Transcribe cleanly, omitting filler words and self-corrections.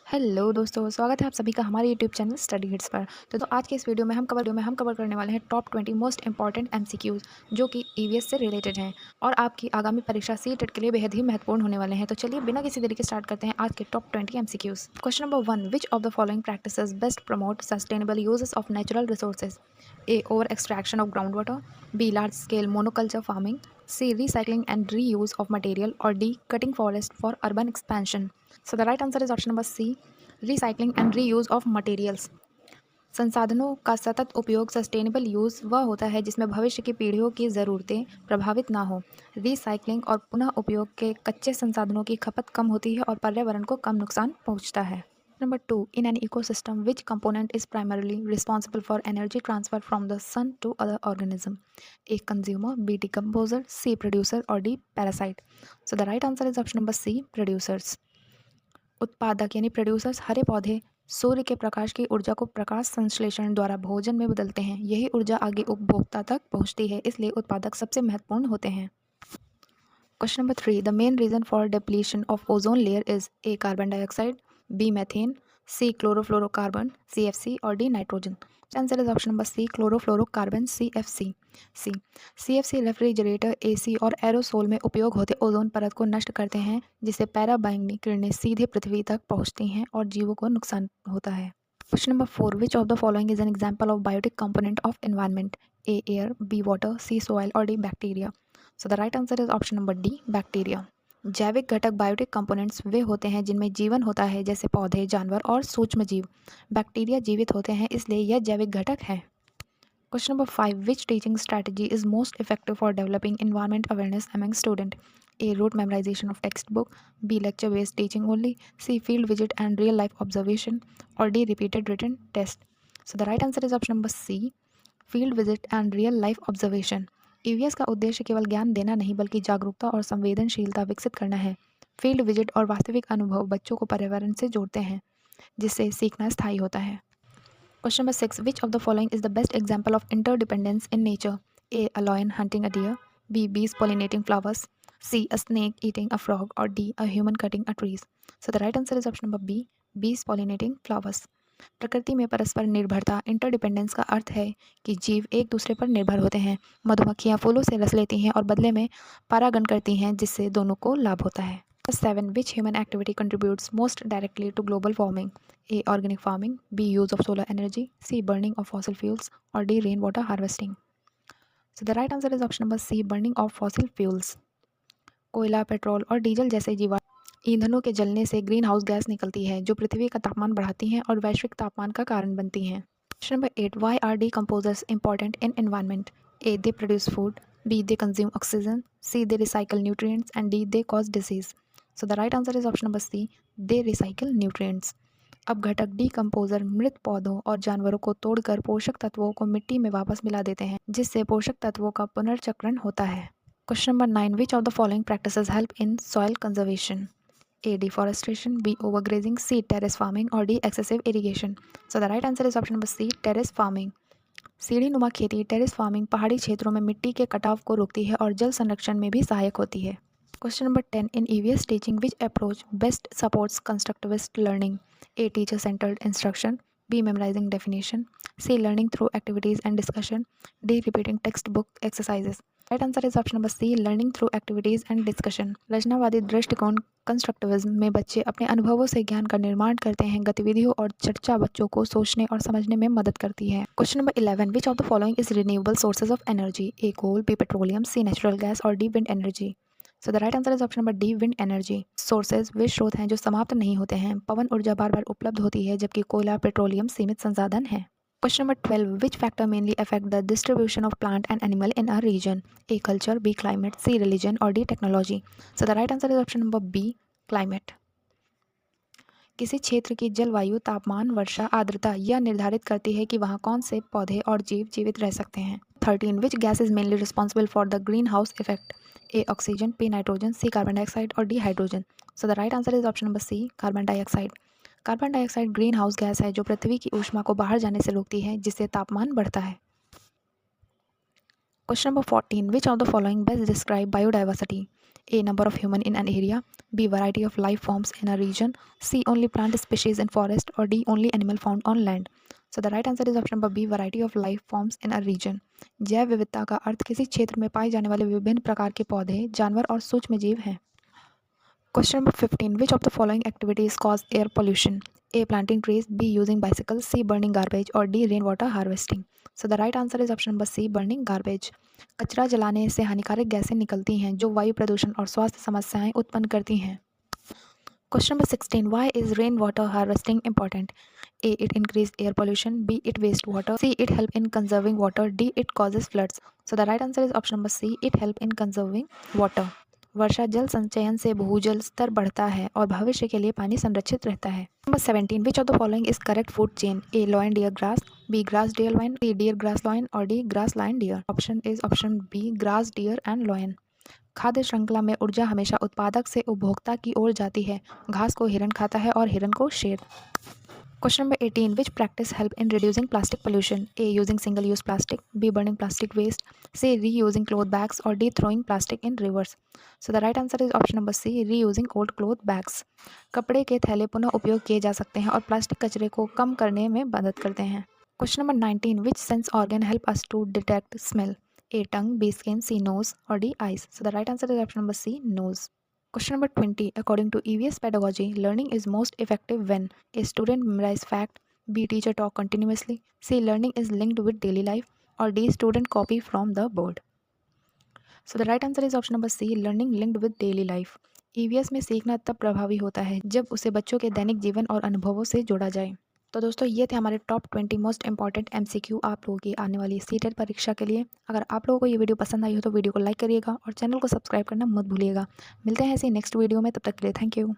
Hello दोस्तों, स्वागत है आप सभी का हमारे यूट्यूब चैनल स्टडी हिट्स पर। तो आज के इस वीडियो में हम कवर करने वाले हैं टॉप 20 मोस्ट इंपॉर्टेंट एमसीक्यूज़ जो कि ईवीएस से रिलेटेड हैं और आपकी आगामी परीक्षा सीटेट के लिए बेहद ही महत्वपूर्ण होने वाले हैं। तो चलिए बिना किसी देरी के स्टार्ट करते हैं आज के top 20 MCQs. Question number 1, which of the following practices best promote sustainable uses of natural resources? A, over extraction of ground water, B, large scale monoculture farming, C, recycling and reuse of material, or D, cutting forest for urban expansion? So the right answer is option number C, recycling and reuse of materials. संसाधनों का सतत उपयोग sustainable use वह होता है जिसमें भविष्य की पीढ़ियों की ज़रूरतें प्रभावित ना हो। रिसाइकलिंग और पुनः उपयोग के कच्चे संसाधनों की खपत कम होती है और पर्यावरण को कम नुकसान पहुंचता है। Number 2, in an ecosystem, which component is primarily responsible for energy transfer from the sun to other organism? A, consumer, B, decomposer, C, producer, or D, parasite? So the right answer is option number C, producers. उत्पादक यानी producers हरे पौधे सूर्य के प्रकाश की ऊर्जा को प्रकाश संश्लेषण द्वारा भोजन में बदलते हैं। यही ऊर्जा आगे उपभोक्ता तक पहुंचती है, इसलिए उत्पादक सबसे महत्वपूर्ण होते हैं। Question number 3. The main reason for depletion of ozone layer is A, carbon dioxide, B, methane, C, chlorofluorocarbon, CFC, or D, nitrogen? So answer is option number C, chlorofluorocarbon, CFC. C. CFC refrigerator, AC और aerosol में उपयोग होते ozone परत को नष्ट करते हैं, जिससे पैराबाइंगनी किरणें सीधे पृथ्वी तक पहुंचती हैं और जीवों को नुकसान होता है। Question number 4. Which of the following is an example of biotic component of environment? A, air, B, water, C, soil, or D, bacteria? So the right answer is option number D, bacteria. जैविक घटक biotic components वे होते हैं जिनमें जीवन होता है, जैसे पौधे, जानवर और सूक्ष्म जीव। बैक्टीरिया जीवित होते हैं, इसलिए यह जैविक घटक है। Question number 5. Which teaching strategy is most effective for developing environment awareness among students? A, rote memorization of textbook, B, lecture based teaching only, C, field visit and real life observation, or D, repeated written test? So the right answer is option number C, field visit and real life observation. EVS का उद्देश्य केवल ज्ञान देना नहीं बल्कि जागरूकता और संवेदनशीलता विकसित करना है। फील्ड विजिट और वास्तविक अनुभव बच्चों को पर्यावरण से जोड़ते हैं, जिससे सीखना स्थायी होता है। Question number 6. Which of the following is the best example of interdependence in nature? A, a lion hunting a deer, B, bees pollinating flowers, C, a snake eating a frog, or D, a human cutting a trees? So the right answer is option number B, bees pollinating flowers. प्रकृति में परस्पर निर्भरता interdependence का अर्थ है कि जीव एक दूसरे पर निर्भर होते हैं। मधुमक्खियाँ फूलों से रस लेती हैं और बदले में परागण करती हैं, जिससे दोनों को लाभ होता है। 7. Which human activity contributes most directly to global warming? A, organic farming, B, use of solar energy, C, burning of fossil fuels, or D, rainwater harvesting? So the right answer is option number C, burning of fossil fuels. कोयला, petrol और diesel जैसे जीवाश्म ईंधनों के जलने से green house gas निकलती है, जो पृथ्वी का तापमान बढ़ाती हैं और वैश्विक तापमान का कारण बनती हैं। Question number 8. Why are decomposers important in environment? A, they produce food, B, they consume oxygen, C, they recycle nutrients, and D, they cause disease. So the right answer is option number C, they recycle nutrients. अब घटक decomposer मृत पौधों और जानवरों को तोड़कर पोषक तत्वों को मिट्टी में वापस मिला देते हैं, जिससे पोषक तत्वों का पुनर्चक्रण होता है। Question number 9. Which of the following practices help in soil conservation? A, deforestation, B, overgrazing, C, terrace farming, or D, excessive irrigation? So the right answer is option number C, terrace farming. सीढ़ी नुमा खेती terrace farming पहाड़ी क्षेत्रों में मिट्टी के कटाव को रोकती है और जल संरक्षण में भी सहायक होती है। Question number 10. In EVS teaching which approach best supports constructivist learning? A, teacher centered instruction, B, memorizing definition, C, learning through activities and discussion, D, repeating textbook exercises? Right answer is option number C, learning through activities and discussion. रचनावादी दृष्टिकोण constructivism में बच्चे अपने अनुभवों से ज्ञान का निर्माण करते हैं। गतिविधियों और चर्चा बच्चों को सोचने और समझने में मदद करती है। Question number 11. Which of the following is renewable sources of energy? A, coal, B, petroleum, C, natural gas, और D, wind energy? So the right answer is option number D, wind energy. Sources वे स्रोत हैं जो समाप्त नहीं होते हैं। पवन ऊर्जा बार बार उपलब्ध होती है, जबकि कोयला, पेट्रोलियम सीमित संसाधन है। Question number 12. Which factor mainly affect the distribution of plant and animal in our region? A, culture, B, climate, C, religion, or D, technology? So the right answer is option number B, climate. किसी क्षेत्र की जलवायु, तापमान, वर्षा, आर्द्रता यह निर्धारित करती है कि वहाँ कौन से पौधे और जीव जीवित रह सकते हैं। 13. Which gas is mainly responsible for the greenhouse effect? A, oxygen, B, nitrogen, C, carbon dioxide, or D, hydrogen? So the right answer is option number C, carbon dioxide. Carbon dioxide green house gas है जो पृथ्वी की ऊष्मा को बाहर जाने से रोकती है, जिससे तापमान बढ़ता है। Question number 14. Which of the following best describe biodiversity? A, number of human in an area. B, variety of life forms in a region. C, only plant species in forest. Or D, only animal found on land. So the right answer is option number B, variety of life forms in a region. जैव विविधता का अर्थ किसी क्षेत्र में पाए जाने वाले विभिन्न प्रकार के पौधे, जानवर और सूक्ष्म जीव हैं. Question number 15. Which of the following activities cause air pollution? A, planting trees. B, using bicycles. C, burning garbage. Or D, rainwater harvesting. So the right answer is option number C, burning garbage. कचरा जलाने से हानिकारक गैसें निकलती हैं जो वायु प्रदूषण और स्वास्थ्य समस्याएं उत्पन्न करती हैं. Question number 16. Why is rainwater harvesting important? A, it increase air pollution. B, it waste water. C, it help in conserving water. D, it causes floods. So the right answer is option number C, it help in conserving water. वर्षा जल संचयन से भूजल स्तर बढ़ता है और भविष्य के लिए पानी संरक्षित रहता है. Number 17. Which of the following is correct food chain? A, lion deer grass. B, grass deer lion. C, deer grass lion. Or D, grass lion deer. Option is option B, grass deer and lion. खाद्य श्रृंखला में ऊर्जा हमेशा उत्पादक से उपभोक्ता की ओर जाती है. घास को हिरन खाता है और हिरन को शेर. Question number 18. Which practice help in reducing plastic pollution? A, using single-use plastic. B, burning plastic waste. C, reusing cloth bags. Or D, throwing plastic in rivers. So the right answer is option number C, reusing old cloth bags. कपड़े के थैले पुनः उपयोग किए जा सकते हैं और प्लास्टिक कचरे को कम करने में मदद करते हैं. Question number 19. Which sense organ help us to detect smell? A, tongue. B, skin. C, nose. Or D, eyes. So the right answer is option number C, nose. Question number 20. According to EVS pedagogy, learning is most effective when A, student memorize fact. B, teacher talk continuously. C, learning is linked with daily life. Or D, student copy from the board. So the right answer is option number C, learning linked with daily life. EVS में सीखना तब प्रभावी होता है जब उसे बच्चों के दैनिक जीवन और अनुभवों से जोड़ा जाए. तो दोस्तों ये थे हमारे टॉप 20 मोस्ट इंपॉर्टेंट MCQ आप लोगों की आने वाली सीटेट परीक्षा के लिए. अगर आप लोगों को ये वीडियो पसंद आई हो तो वीडियो को लाइक करिएगा और चैनल को सब्सक्राइब करना मत भूलिएगा. मिलते हैं ऐसे नेक्स्ट वीडियो में, तब तक के लिए थैंक यू.